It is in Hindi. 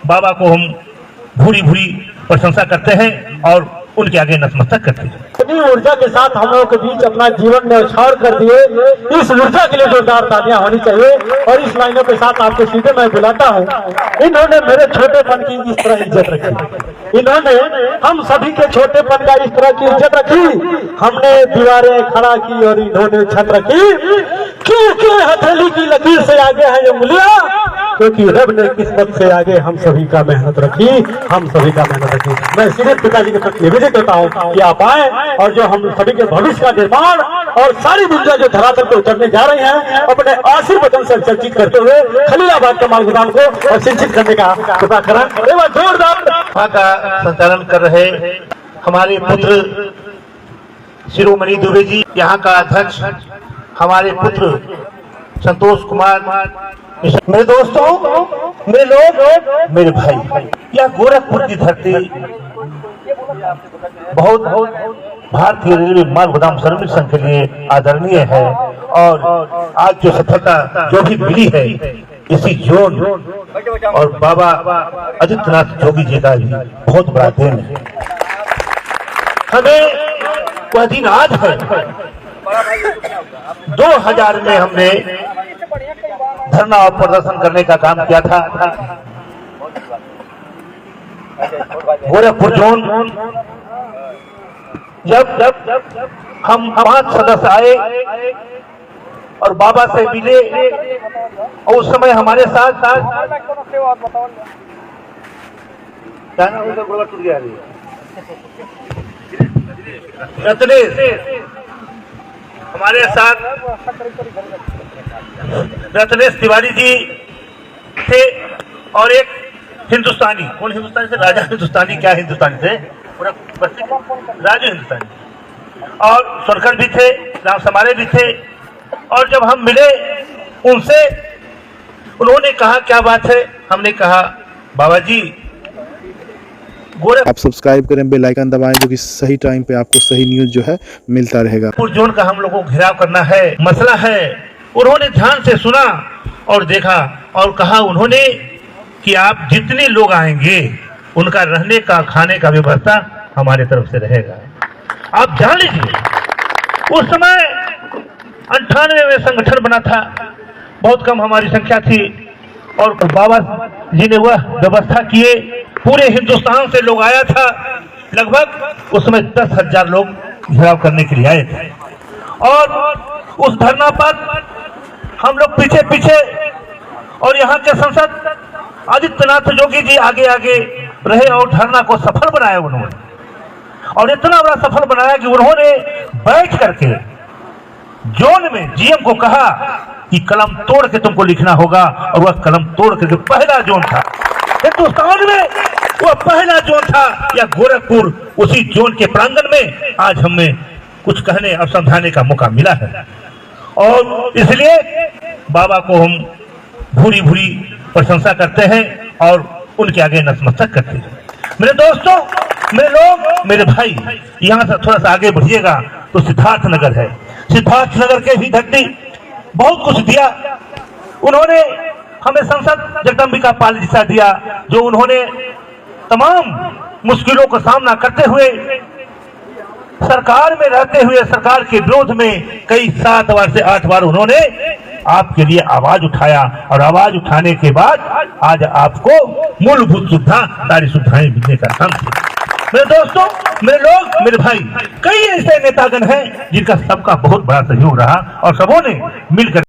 बाबा को हम भूरी भूरी प्रशंसा करते हैं और उनके आगे नतमस्तक करते हैं। इतनी ऊर्जा के साथ हम लोगों के बीच अपना जीवन न्यौछावर कर दिए, इस ऊर्जा के लिए जोरदार तालियां होनी चाहिए। और इस लाइनों के साथ आपको सीधे मैं बुलाता हूं, इन्होंने मेरे छोटेपन की इस तरह इज्जत रखी, इन्होंने हम सभी के छोटेपन का इस तरह की इज्जत रखी। हमने दीवारें खड़ा की और इन्होंने छत रखी। क्यों हथेली की लकीर से आगे है ये उंगलियां, क्योंकि रब ने किस्मत से आगे हम सभी का मेहनत रखी, हम सभी का मेहनत रखी। मैं सीधे पिताजी के प्रति निवेदन करता हूँ कि आप आए और जो हम सभी के भविष्य का निर्माण और सारी दुनिया जो धरातल पे उतरने जा रही हैं, अपने आशीर्वचन से चर्चित करते हुए खलीलाबाद के मालगोदाम को और सिंचित करने का कृपा करें। जोरदार का संचालन कर रहे हमारे पुत्र शिरोमणि दुबे जी, यहाँ का अध्यक्ष हमारे पुत्र संतोष कुमार, मेरे दोस्तों, मेरे लोग, मेरे भाई, यह गोरखपुर की धरती बहुत भारतीय रेलवे माल गोदाम श्रमिक संघ के लिए आदरणीय है। और आज जो सफलता जो भी मिली है, इसी जोन और बाबा आदित्यनाथ जोगी जी का भी बहुत बड़ा देन है। हमें वह दिन आज है, 2000 में हमने धरना और प्रदर्शन करने का काम किया था। गोरखपुर जोन जब हम 5 सदस्य आए और बाबा से मिले, और उस समय हमारे साथ रत्नेश हमारे साथ रत्नेश तिवारी जी थे और एक हिंदुस्तानी, कौन हिंदुस्तानी से, राजा हिंदुस्तानी, क्या हिंदुस्तानी थे, राजू हिंदुस्तानी, और सोरकर भी थे, राम समारे भी थे। और जब हम मिले उनसे, उन्होंने कहा क्या बात है, हमने कहा बाबा जी आप सब्सक्राइब करें, बेल आइकन दबाएं, जो कि सही टाइम पे आपको सही न्यूज जो है मिलता रहेगा। जोन का हम लोगों को घेराव करना है, मसला है। उन्होंने ध्यान से सुना और देखा और कहा उन्होंने कि आप जितने लोग आएंगे उनका रहने का खाने का व्यवस्था हमारे तरफ से रहेगा। आप जान लीजिए, उस समय 98 में संगठन बना था, बहुत कम हमारी संख्या थी और बाबा जी ने वह व्यवस्था किए। पूरे हिंदुस्तान से लोग आया था, लगभग उस समय 10,000 लोग घेराव करने के लिए आए थे। और उस धरना पर हम लोग पीछे पीछे, और यहाँ के सांसद आदित्यनाथ जोगी जी आगे आगे रहे और धरना को सफल बनाया उन्होंने। और इतना बड़ा सफल बनाया कि उन्होंने बैठ करके जोन में जीएम को कहा कि कलम तोड़ के तुमको लिखना होगा, और वह कलम तोड़ के पहला जोन था हिंदुस्तान में, वह पहला जोन था। या गोरखपुर उसी जोन के प्रांगण में आज हमें कुछ कहने और समझाने का मौका मिला है। और इसलिए बाबा को हम भूरी भूरी प्रशंसा करते हैं और उनके आगे नतमस्तक करते हैं। मेरे दोस्तों, मेरे लोग, मेरे भाई, यहाँ से थोड़ा सा आगे बढ़िएगा तो सिद्धार्थ नगर है। सिद्धार्थ नगर के भी धरती बहुत कुछ दिया उन्होंने हमें। सांसद जगदम्बिका पाल जी दिया, जो उन्होंने तमाम मुश्किलों का सामना करते हुए, सरकार में रहते हुए, सरकार के विरोध में कई 7 बार से 8 बार उन्होंने आपके लिए आवाज उठाया। और आवाज उठाने के बाद आज आपको मूलभूत सुविधा, सारी सुविधाएं मिलने का काम किया। मेरे दोस्तों, मेरे लोग, मेरे भाई, कई ऐसे नेतागण हैं जिनका सबका बहुत बड़ा सहयोग रहा और सबों ने मिलकर